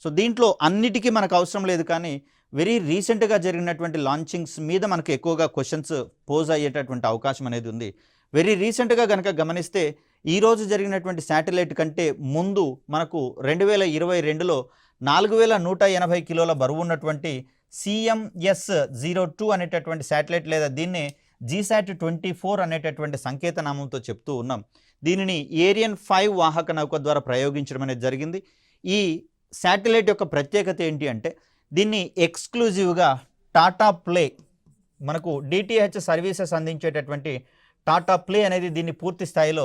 సో దీంట్లో అన్నిటికీ మనకు అవసరం లేదు, కానీ వెరీ రీసెంట్గా జరిగినటువంటి లాంచింగ్స్ మీద మనకు ఎక్కువగా క్వశ్చన్స్ పోజ్ అయ్యేటటువంటి అవకాశం అనేది ఉంది. వెరీ రీసెంట్గా కనుక గమనిస్తే ఈరోజు జరిగినటువంటి శాటిలైట్ కంటే ముందు మనకు 2022లో 4180 కిలోల బరువు ఉన్నటువంటి CMS-02 అనేటటువంటి శాటిలైట్ లేదా దీన్నే జీశాట్ 24 అనేటటువంటి సంకేతనామంతో చెప్తూ ఉన్నాం. దీనిని ఏరియన్ 5 వాహక నౌక ద్వారా ప్రయోగించడం అనేది జరిగింది. ఈ శాటిలైట్ యొక్క ప్రత్యేకత ఏంటి అంటే దీన్ని ఎక్స్క్లూజివ్గా టాటా ప్లే మనకు DTH సర్వీసెస్ అందించేటటువంటి టాటా ప్లే అనేది దీన్ని పూర్తి స్థాయిలో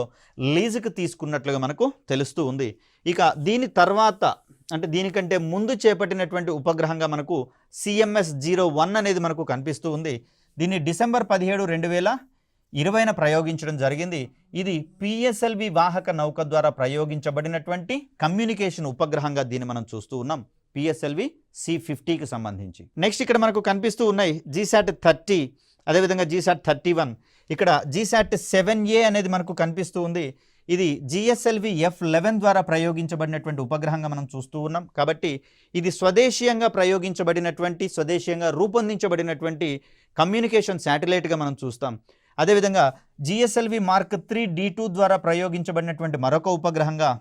లీజుకు తీసుకున్నట్లుగా మనకు తెలుస్తూ ఉంది. ఇక దీని తర్వాత అంటే దీనికంటే ముందు చేపట్టినటువంటి ఉపగ్రహంగా మనకు CMS-01 అనేది మనకు కనిపిస్తూ ఉంది. దీన్ని డిసెంబర్ 17, 2020న ప్రయోగించడం జరిగింది. ఇది PSLV వాహక నౌక ద్వారా ప్రయోగించబడినటువంటి కమ్యూనికేషన్ ఉపగ్రహంగా దీన్ని మనం చూస్తూ ఉన్నాం. PSLV C50కి సంబంధించి. నెక్స్ట్ ఇక్కడ మనకు కనిపిస్తూ ఉన్నాయి జీశాట్ 30, అదేవిధంగా జీశాట్ 31. ఇక్కడ జీశాట్ 7A అనేది మనకు కనిపిస్తూ ఉంది. ఇది GSLV F11 ద్వారా ప్రయోగించబడినటువంటి ఉపగ్రహంగా మనం చూస్తూ ఉన్నాం. కాబట్టి ఇది స్వదేశీయంగా ప్రయోగించబడినటువంటి స్వదేశీయంగా రూపొందించబడినటువంటి కమ్యూనికేషన్ శాటిలైట్గా మనం చూస్తాం. అదేవిధంగా GSLV Mark 3 D2 ద్వారా ప్రయోగించబడినటువంటి మరొక ఉపగ్రహంగా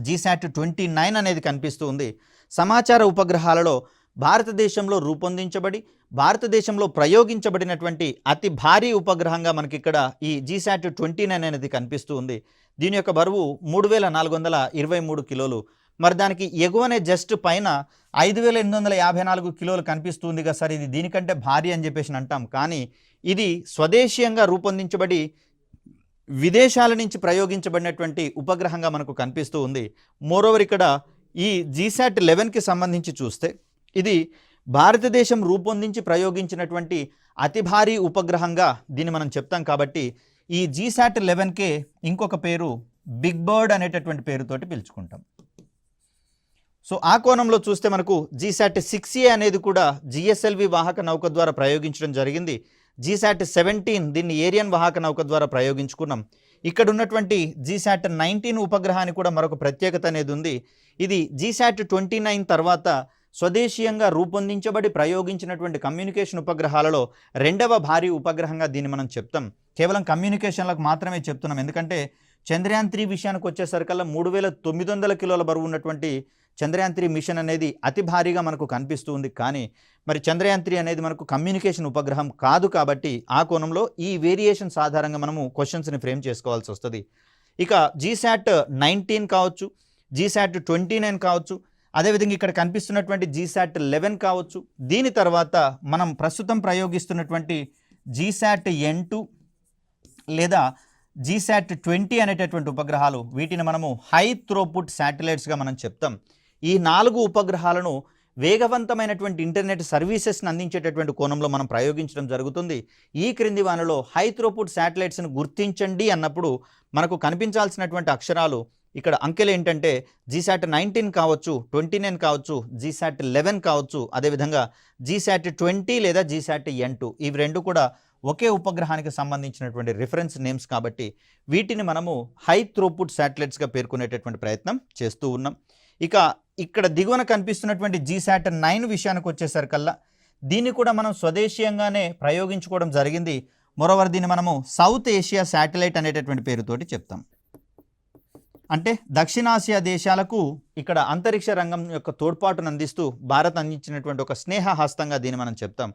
జీశాట్ 29 అనేది కనిపిస్తూ ఉంది. సమాచార ఉపగ్రహాలలో భారతదేశంలో రూపొందించబడి భారతదేశంలో ప్రయోగించబడినటువంటి అతి భారీ ఉపగ్రహంగా మనకి ఇక్కడ ఈ జీశాట్ 29 అనేది కనిపిస్తూ ఉంది. దీని యొక్క బరువు 3423 కిలోలు. మరి దానికి ఎగువనే జస్ట్ పైన 5854 కిలోలు కనిపిస్తుంది కదా సార్, ఇది దీనికంటే భారీ అని చెప్పేసి అంటాం. కానీ ఇది స్వదేశీయంగా రూపొందించబడి విదేశాల నుంచి ప్రయోగించబడినటువంటి ఉపగ్రహంగా మనకు కనిపిస్తూ ఉంది. మోరోవర్ ఇక్కడ ఈ జీశాట్ 11కి సంబంధించి చూస్తే ఇది భారతదేశం రూపొందించి ప్రయోగించినటువంటి అతి భారీ ఉపగ్రహంగా దీన్ని మనం చెప్తాం. కాబట్టి ఈ జీశాట్ 11కే ఇంకొక పేరు బిగ్ బర్డ్ అనేటటువంటి పేరుతోటి పిలుచుకుంటాం. సో ఆ కోణంలో చూస్తే మనకు జీశాట్ 6A అనేది కూడా GSLV వాహక నౌక ద్వారా ప్రయోగించడం జరిగింది. జీశాట్ 17 దీన్ని ఏరియన్ వాహక నౌక ద్వారా ప్రయోగించుకున్నాం. ఇక్కడ ఉన్నటువంటి జీశాట్ 19 ఉపగ్రహానికి కూడా మరొక ప్రత్యేకత అనేది ఉంది. ఇది జీశాట్ 29 తర్వాత స్వదేశీయంగా రూపొందించబడి ప్రయోగించినటువంటి కమ్యూనికేషన్ ఉపగ్రహాలలో రెండవ భారీ ఉపగ్రహంగా దీన్ని మనం చెప్తాం. కేవలం కమ్యూనికేషన్లకు మాత్రమే చెప్తున్నాం, ఎందుకంటే చంద్రయాన్ 3 విషయానికి వచ్చేసరికల్లా 3900 కిలోల బరువు ఉన్నటువంటి చంద్రయాన్ 3 మిషన్ అనేది అతి భారీగా మనకు కనిపిస్తూ ఉంది. కానీ మరి చంద్రయాన్ 3 అనేది మనకు కమ్యూనికేషన్ ఉపగ్రహం కాదు. కాబట్టి ఆ కోణంలో ఈ వేరియేషన్స్ ఆధారంగా మనము క్వశ్చన్స్ని ఫ్రేమ్ చేసుకోవాల్సి వస్తుంది. ఇక జీశాట్ 19 కావచ్చు, జీశాట్ 29 కావచ్చు, అదేవిధంగా ఇక్కడ కనిపిస్తున్నటువంటి జీశాట్ 11 కావచ్చు. దీని తర్వాత మనం ప్రస్తుతం ప్రయోగిస్తున్నటువంటి జీశాట్ N2 లేదా GSAT-20 అనేటటువంటి ఉపగ్రహాలు, వీటిని మనము హై త్రోపుట్ శాటిలైట్స్గా మనం చెప్తాం. ఈ 4 ఉపగ్రహాలను వేగవంతమైనటువంటి ఇంటర్నెట్ సర్వీసెస్ని అందించేటటువంటి కోణంలో మనం ప్రయోగించడం జరుగుతుంది. ఈ క్రింది వానలో హై త్రోపుట్ శాటిలైట్స్ను గుర్తించండి అన్నప్పుడు మనకు కనిపించాల్సినటువంటి అక్షరాలు ఇక్కడ అంకెలు ఏంటంటే GSAT-19 కావచ్చు, 29 కావచ్చు, GSAT-11 కావచ్చు, అదేవిధంగా GSAT-20 లేదా GSAT-N2. ఇవి రెండు కూడా ఒకే ఉపగ్రహానికి సంబంధించినటువంటి రిఫరెన్స్ నేమ్స్ కాబట్టి వీటిని మనము హై త్రోపుట్ శాటిలైట్స్గా పేర్కొనేటటువంటి ప్రయత్నం చేస్తూ ఉన్నాం. ఇక ఇక్కడ దిగువన కనిపిస్తున్నటువంటి GSAT-9 విషయానికి వచ్చేసరికల్లా దీన్ని కూడా మనం స్వదేశీయంగానే ప్రయోగించుకోవడం జరిగింది. మరోవర్ దీన్ని మనము సౌత్ ఏషియా శాటిలైట్ అనేటటువంటి పేరుతోటి చెప్తాం. అంటే దక్షిణాసియా దేశాలకు ఇక్కడ అంతరిక్ష రంగం యొక్క తోడ్పాటును అందిస్తూ భారత్ అందించినటువంటి ఒక స్నేహ హస్తంగా దీన్ని మనం చెప్తాం.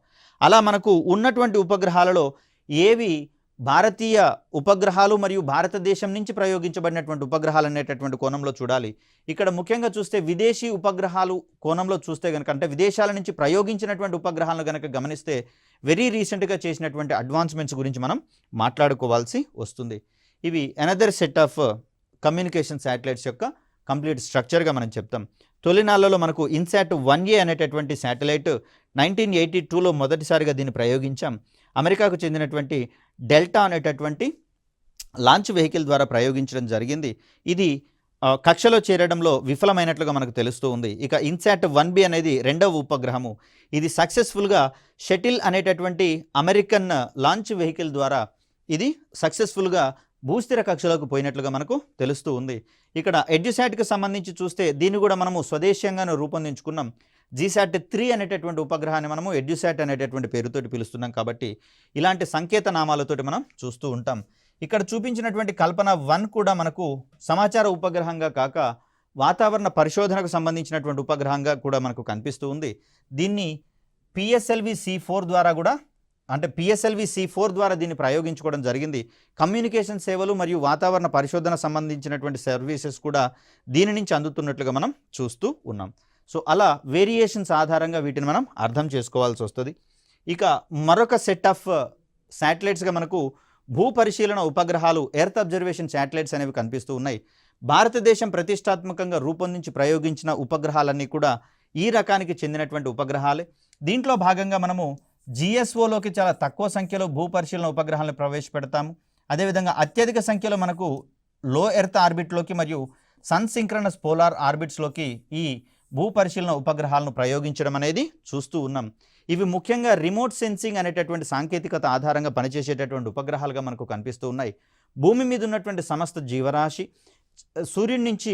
అలా మనకు ఉన్నటువంటి ఉపగ్రహాలలో ఏవి భారతీయ ఉపగ్రహాలు మరియు భారతదేశం నుంచి ప్రయోగించబడినటువంటి ఉపగ్రహాలు అనేటటువంటి కోణంలో చూడాలి. ఇక్కడ ముఖ్యంగా చూస్తే విదేశీ ఉపగ్రహాలు కోణంలో చూస్తే కనుక, అంటే విదేశాల నుంచి ప్రయోగించినటువంటి ఉపగ్రహాలను కనుక గమనిస్తే వెరీ రీసెంట్గా చేసినటువంటి అడ్వాన్స్మెంట్స్ గురించి మనం మాట్లాడుకోవాల్సి వస్తుంది. ఇవి another set of communication satellites యొక్క కంప్లీట్ స్ట్రక్చర్గా మనం చెప్తాం. తొలినాళ్లలో మనకు INSAT-1A అనేటటువంటి శాటిలైట్ 1982లో మొదటిసారిగా దీన్ని ప్రయోగించాం. అమెరికాకు చెందినటువంటి డెల్టా అనేటటువంటి లాంచ్ వెహికల్ ద్వారా ప్రయోగించడం జరిగింది. ఇది కక్షలో చేరడంలో విఫలమైనట్లుగా మనకు తెలుస్తూ ఉంది. ఇక INSAT-1B అనేది రెండవ ఉపగ్రహము. ఇది సక్సెస్ఫుల్గా షటిల్ అనేటటువంటి అమెరికన్ లాంచ్ వెహికల్ ద్వారా ఇది సక్సెస్ఫుల్గా భూస్థిర కక్షలోకి పోయినట్లుగా మనకు తెలుస్తూ ఉంది. ఇక్కడ ఎడ్యుసాట్కి సంబంధించి చూస్తే దీన్ని కూడా మనము స్వదేశీయంగానే రూపొందించుకున్నాం. GSAT-3 అనేటటువంటి ఉపగ్రహాన్ని మనము ఎడ్యుసాట్ అనేటటువంటి పేరుతోటి పిలుస్తున్నాం కాబట్టి ఇలాంటి సంకేత నామాలతోటి మనం చూస్తూ ఉంటాం. ఇక్కడ చూపించినటువంటి కల్పన 1 కూడా మనకు సమాచార ఉపగ్రహంగా కాక వాతావరణ పరిశోధనకు సంబంధించినటువంటి ఉపగ్రహంగా కూడా మనకు కనిపిస్తూ ఉంది. దీన్ని PSLV-C4 ద్వారా కూడా, అంటే PSLV-C4 ద్వారా దీన్ని ప్రయోగించుకోవడం జరిగింది. కమ్యూనికేషన్ సేవలు మరియు వాతావరణ పరిశోధన సంబంధించినటువంటి సర్వీసెస్ కూడా దీని నుంచి అందుతున్నట్లుగా మనం చూస్తూ ఉన్నాం. సో అలా వేరియేషన్స్ ఆధారంగా వీటిని మనం అర్థం చేసుకోవాల్సి వస్తుంది. ఇక మరొక సెట్ ఆఫ్ శాటిలైట్స్గా మనకు భూ పరిశీలన ఉపగ్రహాలు, ఎర్త్ అబ్జర్వేషన్ శాటిలైట్స్ అనేవి కనిపిస్తూ ఉన్నాయి. భారతదేశం ప్రతిష్టాత్మకంగా రూపొందించి ప్రయోగించిన ఉపగ్రహాలన్నీ కూడా ఈ రకానికి చెందినటువంటి ఉపగ్రహాలే. దీంట్లో భాగంగా మనము GSOలోకి చాలా తక్కువ సంఖ్యలో భూ పరిశీలన ఉపగ్రహాలను ప్రవేశపెడతాము. అదేవిధంగా అత్యధిక సంఖ్యలో మనకు లో ఎర్త్ ఆర్బిట్లోకి మరియు సన్ సింక్రనస్ పోలార్ ఆర్బిట్స్లోకి ఈ భూ పరిశీలన ఉపగ్రహాలను ప్రయోగించడం అనేది చూస్తూ ఉన్నాం. ఇవి ముఖ్యంగా రిమోట్ సెన్సింగ్ అనేటటువంటి సాంకేతికత ఆధారంగా పనిచేసేటటువంటి ఉపగ్రహాలుగా మనకు కనిపిస్తూ ఉన్నాయి. భూమి మీద ఉన్నటువంటి సమస్త జీవరాశి సూర్యుడి నుంచి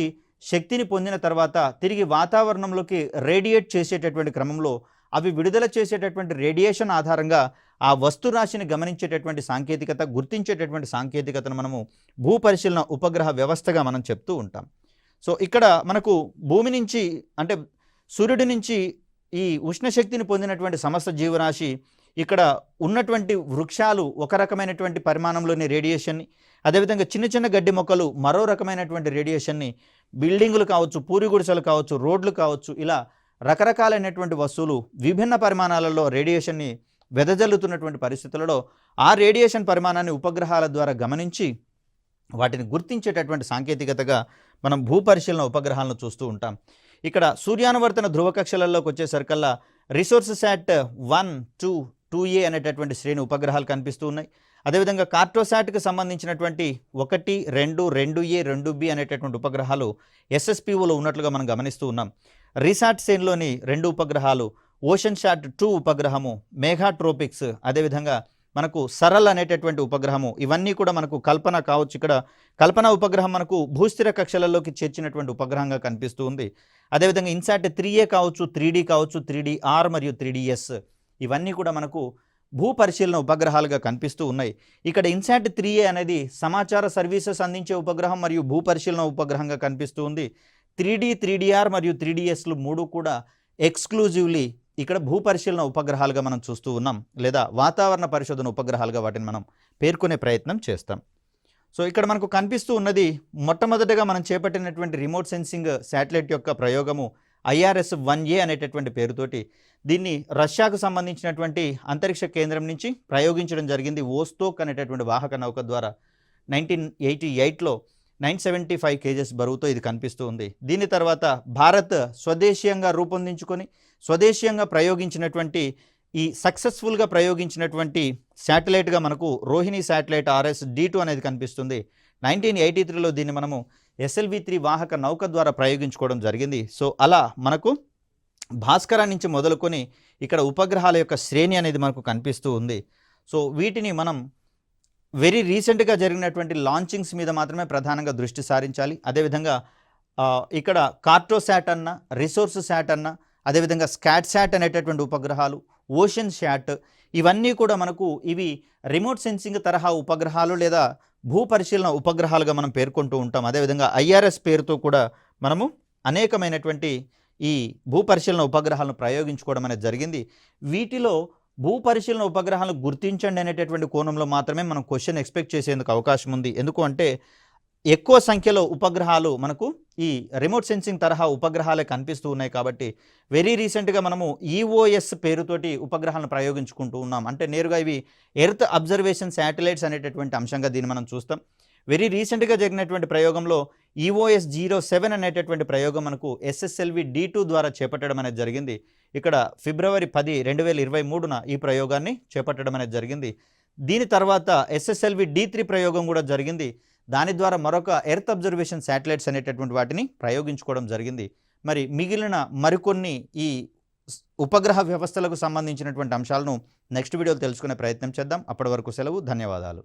శక్తిని పొందిన తర్వాత తిరిగి వాతావరణంలోకి రేడియేట్ చేసేటటువంటి క్రమంలో అవి విడుదల చేసేటటువంటి రేడియేషన్ ఆధారంగా ఆ వస్తురాశిని గమనించేటటువంటి సాంకేతికత, గుర్తించేటటువంటి సాంకేతికతను మనము భూ పరిశీలన ఉపగ్రహ వ్యవస్థగా మనం చెప్తూ ఉంటాం. సో ఇక్కడ మనకు భూమి నుంచి, అంటే సూర్యుడి నుంచి ఈ ఉష్ణశక్తిని పొందినటువంటి సమస్త జీవరాశి, ఇక్కడ ఉన్నటువంటి వృక్షాలు ఒక రకమైనటువంటి పరిమాణంలోని రేడియేషన్ని, అదేవిధంగా చిన్న చిన్న గడ్డి మొక్కలు మరో రకమైనటువంటి రేడియేషన్ని, బిల్డింగులు కావచ్చు, పూరి గుడిసెలు కావచ్చు, రోడ్లు కావచ్చు, ఇలా రకరకాలైనటువంటి వస్తువులు విభిన్న పరిమాణాలలో రేడియేషన్ని వెదజల్లుతున్నటువంటి పరిస్థితులలో ఆ రేడియేషన్ పరిమాణాన్ని ఉపగ్రహాల ద్వారా గమనించి వాటిని గుర్తించేటటువంటి సాంకేతికతగా మనం భూ పరిశీలన ఉపగ్రహాలను చూస్తూ ఉంటాం. ఇక్కడ సూర్యానువర్తన ధ్రువ కక్షలలోకి వచ్చేసరికల్లా రిసోర్సెసాట్ 1, 2, 2A అనేటటువంటి శ్రేణి ఉపగ్రహాలు కనిపిస్తూ ఉన్నాయి. అదేవిధంగా కార్టోసాట్కి సంబంధించినటువంటి 1, 2, 2A, 2B అనేటటువంటి ఉపగ్రహాలు SSPOలో ఉన్నట్లుగా మనం గమనిస్తూ ఉన్నాం. రీసాట్ శ్రేణిలోని 2 ఉపగ్రహాలు, ఓషన్షాట్ 2 ఉపగ్రహము, మేఘాట్రోపిక్స్, అదేవిధంగా మనకు సరల్ అనేటటువంటి ఉపగ్రహము, ఇవన్నీ కూడా మనకు కల్పన కావచ్చు. ఇక్కడ కల్పన ఉపగ్రహం మనకు భూస్థిర కక్షలలోకి చేర్చినటువంటి ఉపగ్రహంగా కనిపిస్తూ ఉంది. అదేవిధంగా INSAT-3A కావచ్చు, 3D కావచ్చు, 3DR మరియు 3DS, ఇవన్నీ కూడా మనకు భూ పరిశీలన ఉపగ్రహాలుగా కనిపిస్తూ ఉన్నాయి. ఇక్కడ INSAT-3A అనేది సమాచార సర్వీసెస్ అందించే ఉపగ్రహం మరియు భూ పరిశీలన ఉపగ్రహంగా కనిపిస్తూ ఉంది. 3D, 3DR మరియు 3DSలు 3 కూడా ఎక్స్క్లూజివ్లీ ఇక్కడ భూ పరిశీలన ఉపగ్రహాలుగా మనం చూస్తూ ఉన్నాం, లేదా వాతావరణ పరిశోధన ఉపగ్రహాలుగా వాటిని మనం పేర్కొనే ప్రయత్నం చేస్తాం. సో ఇక్కడ మనకు కనిపిస్తూ ఉన్నది మొట్టమొదటగా మనం చేపట్టినటువంటి రిమోట్ సెన్సింగ్ శాటిలైట్ యొక్క ప్రయోగము IRS-1A అనేటటువంటి పేరుతోటి. దీన్ని రష్యాకు సంబంధించినటువంటి అంతరిక్ష కేంద్రం నుంచి ప్రయోగించడం జరిగింది. వోస్తోక్ అనేటటువంటి వాహక నౌక ద్వారా 1988లో 975 kgs బరువుతో ఇది కనిపిస్తూ ఉంది. దీని తర్వాత భారత్ స్వదేశీయంగా రూపొందించుకొని స్వదేశీయంగా ప్రయోగించినటువంటి ఈ సక్సెస్ఫుల్గా ప్రయోగించినటువంటి శాటిలైట్గా మనకు రోహిణి శాటిలైట్ RS-D2 అనేది కనిపిస్తుంది. 1983లో దీన్ని మనము SLV-3 వాహక నౌక ద్వారా ప్రయోగించుకోవడం జరిగింది. సో అలా మనకు భాస్కర నుంచి మొదలుకొని ఇక్కడ ఉపగ్రహాల యొక్క శ్రేణి అనేది మనకు కనిపిస్తూ ఉంది. సో వీటిని మనం వెరీ రీసెంట్గా జరిగినటువంటి లాంచింగ్స్ మీద మాత్రమే ప్రధానంగా దృష్టి సారించాలి. అదేవిధంగా ఇక్కడ కార్టోశాట్ అన్న, రిసోర్స్ శాట్ అన్న, అదేవిధంగా స్కాట్శాట్ అనేటటువంటి ఉపగ్రహాలు, ఓషన్ శాట్, ఇవన్నీ కూడా మనకు ఇవి రిమోట్ సెన్సింగ్ తరహా ఉపగ్రహాలు లేదా భూ పరిశీలన ఉపగ్రహాలుగా మనం పేర్కొంటూ ఉంటాం. అదేవిధంగా IRS పేరుతో కూడా మనము అనేకమైనటువంటి ఈ భూ పరిశీలన ఉపగ్రహాలను ప్రయోగించుకోవడం అనేది జరిగింది. వీటిలో భూ పరిశీలన ఉపగ్రహాలను గుర్తించండి అనేటటువంటి కోణంలో మాత్రమే మనం క్వశ్చన్ ఎక్స్పెక్ట్ చేసేందుకు అవకాశం ఉంది. ఎందుకు అంటే ఎక్కువ సంఖ్యలో ఉపగ్రహాలు మనకు ఈ రిమోట్ సెన్సింగ్ తరహా ఉపగ్రహాలే కనిపిస్తూ ఉన్నాయి. కాబట్టి వెరీ రీసెంట్గా మనము EOS పేరుతోటి ఉపగ్రహాలను ప్రయోగించుకుంటూ ఉన్నాం. అంటే నేరుగా ఇవి ఎర్త్ అబ్జర్వేషన్ శాటిలైట్స్ అనేటటువంటి అంశంగా దీన్ని మనం చూస్తాం. వెరీ రీసెంట్గా జరిగినటువంటి ప్రయోగంలో EOS-07 అనేటటువంటి ప్రయోగం మనకు SSLV-D2 ద్వారా చేపట్టడం అనేది జరిగింది. ఇక్కడ ఫిబ్రవరి 10, 2023న ఈ ప్రయోగాన్ని చేపట్టడం అనేది జరిగింది. దీని తర్వాత SSLV-D3 ప్రయోగం కూడా జరిగింది. దాని ద్వారా మరొక ఎర్త్ అబ్జర్వేషన్ శాటిలైట్స్ అనేటటువంటి వాటిని ప్రయోగించుకోవడం జరిగింది. మరి మిగిలిన మరికొన్ని ఈ ఉపగ్రహ వ్యవస్థలకు సంబంధించినటువంటి అంశాలను నెక్స్ట్ వీడియోలో తెలుసుకునే ప్రయత్నం చేద్దాం. అప్పటి వరకు సెలవు. ధన్యవాదాలు.